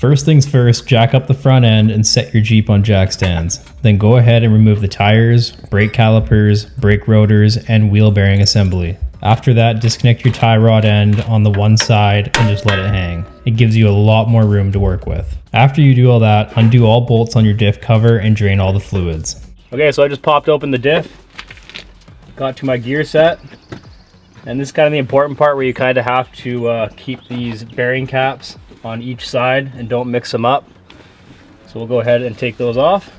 First things first, jack up the front end and set your Jeep on jack stands. Then go ahead and remove the tires, brake calipers, brake rotors, and wheel bearing assembly. After that, disconnect your tie rod end on the one side and just let it hang. It gives you a lot more room to work with. After you do all that, undo all bolts on your diff cover and drain all the fluids. Okay, so I just popped open the diff, got to my gear set, and this is kind of the important part where you kind of have to keep these bearing caps on each side and don't mix them up. So we'll go ahead and take those off.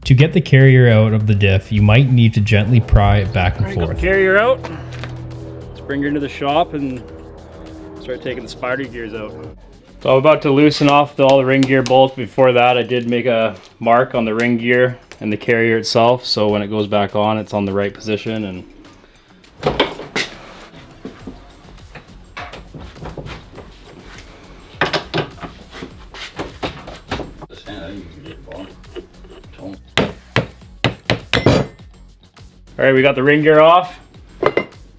To get the carrier out of the diff, you might need to gently pry it back and forth. Carrier out. Let's bring her into the shop and start taking the spider gears out. So I'm about to loosen off all the ring gear bolts. Before that, I did make a mark on the ring gear and the carrier itself, so when it goes back on, it's on the right position. And all right, we got the ring gear off.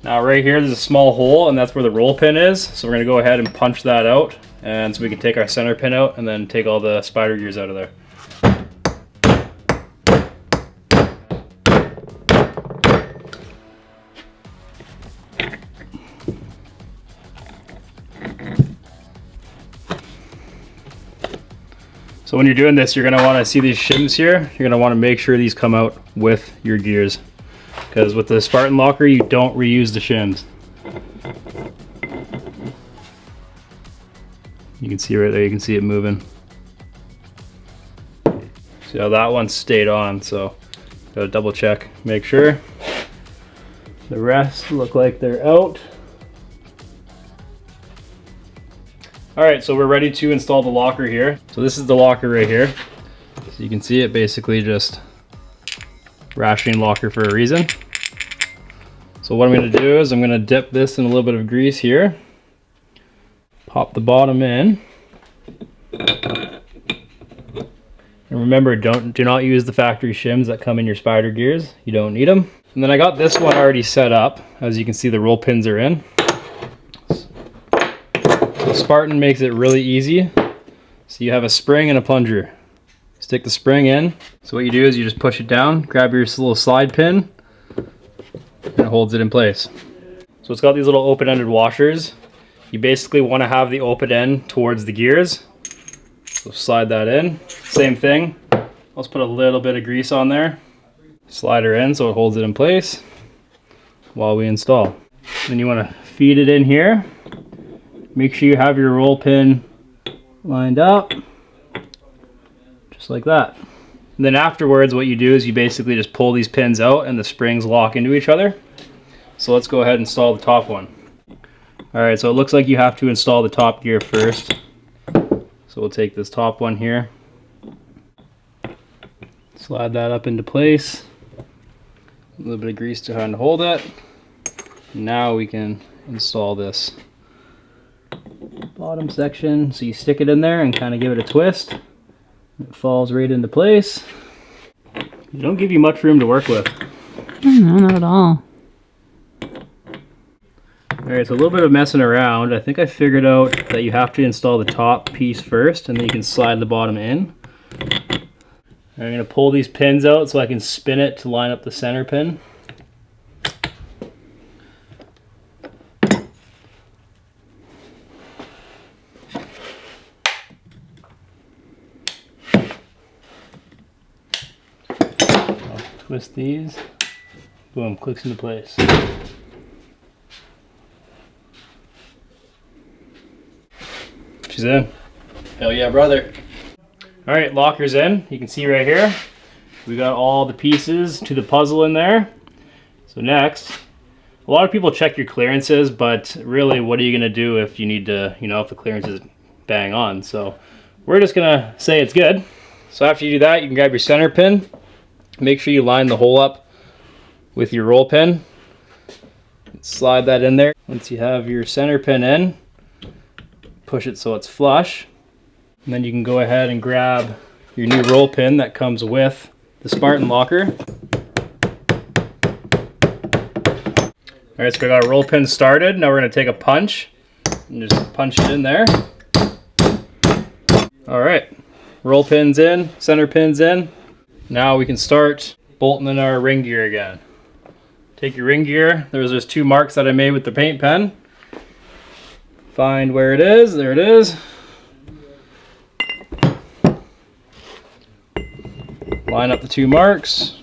Now right here, there's a small hole, and that's where the roll pin is. So we're gonna go ahead and punch that out, and so we can take our center pin out and then take all the spider gears out of there. So when you're doing this, you're gonna wanna see these shims here. You're gonna wanna make sure these come out with your gears, because with the Spartan Locker, you don't reuse the shims. You can see right there, you can see it moving. See how that one stayed on, so gotta double check, make sure. The rest look like they're out. All right, so we're ready to install the locker here. So this is the locker right here. So you can see it basically just rationing locker for a reason. So what I'm gonna do is I'm gonna dip this in a little bit of grease here. Pop the bottom in. And remember, do not use the factory shims that come in your spider gears. You don't need them. And then I got this one already set up. As you can see, the roll pins are in. Spartan makes it really easy. So you have a spring and a plunger. Stick the spring in. So what you do is you just push it down, grab your little slide pin, and it holds it in place. So it's got these little open-ended washers. You basically want to have the open end towards the gears. So slide that in. Same thing. Let's put a little bit of grease on there. Slide her in so it holds it in place while we install. Then you want to feed it in here. Make sure you have your roll pin lined up, just like that. And then afterwards, what you do is you basically just pull these pins out and the springs lock into each other. So let's go ahead and install the top one. All right, so it looks like you have to install the top gear first. So we'll take this top one here, slide that up into place. A little bit of grease to kind of hold it. Now we can install this bottom section. So you stick it in there and kind of give it a twist. It falls right into place. They don't give you much room to work with. No, not at all. Alright, so a little bit of messing around. I think I figured out that you have to install the top piece first and then you can slide the bottom in. I'm going to pull these pins out so I can spin it to line up the center pin. Twist these, boom, clicks into place. She's in. Hell yeah, brother. All right, locker's in. You can see right here, we got all the pieces to the puzzle in there. So next, a lot of people check your clearances, but really what are you gonna do if you need to, if the clearance is bang on? So we're just gonna say it's good. So after you do that, you can grab your center pin. Make sure you line the hole up with your roll pin. Slide that in there. Once you have your center pin in, push it so it's flush. And then you can go ahead and grab your new roll pin that comes with the Spartan Locker. All right, so we got our roll pin started. Now we're gonna take a punch and just punch it in there. All right, roll pins in, center pins in. Now we can start bolting in our ring gear again. Take your ring gear. There's those 2 marks that I made with the paint pen. Find where it is. There it is. Line up the 2 marks.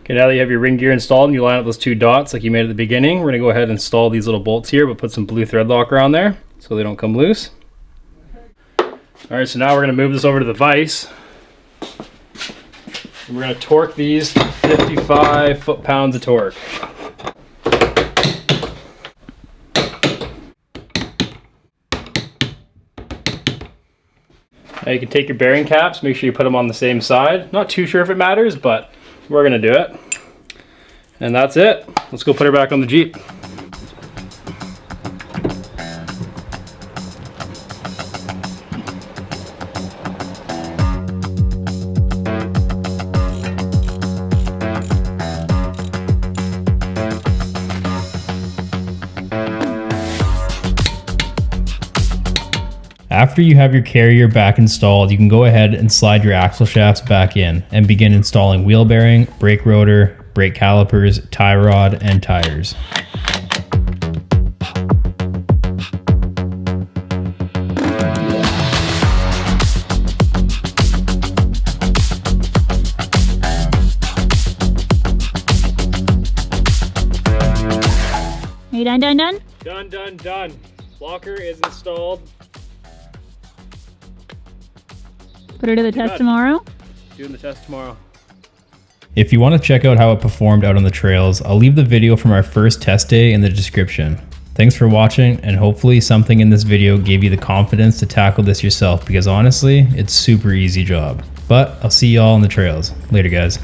Okay, now that you have your ring gear installed and you line up those 2 dots like you made at the beginning, we're gonna go ahead and install these little bolts here, but put some blue thread locker on there so they don't come loose. All right, so now we're gonna move this over to the vise. And we're gonna torque these to 55 foot-pounds of torque. Now you can take your bearing caps, make sure you put them on the same side. Not too sure if it matters, but we're gonna do it. And that's it. Let's go put her back on the Jeep. After you have your carrier back installed, you can go ahead and slide your axle shafts back in and begin installing wheel bearing, brake rotor, brake calipers, tie rod, and tires. Are you done? Done. Locker is installed. Put her to the test tomorrow? Doing the test tomorrow. If you want to check out how it performed out on the trails, I'll leave the video from our first test day in the description. Thanks for watching, and hopefully something in this video gave you the confidence to tackle this yourself, because honestly, it's a super easy job. But I'll see y'all on the trails. Later, guys.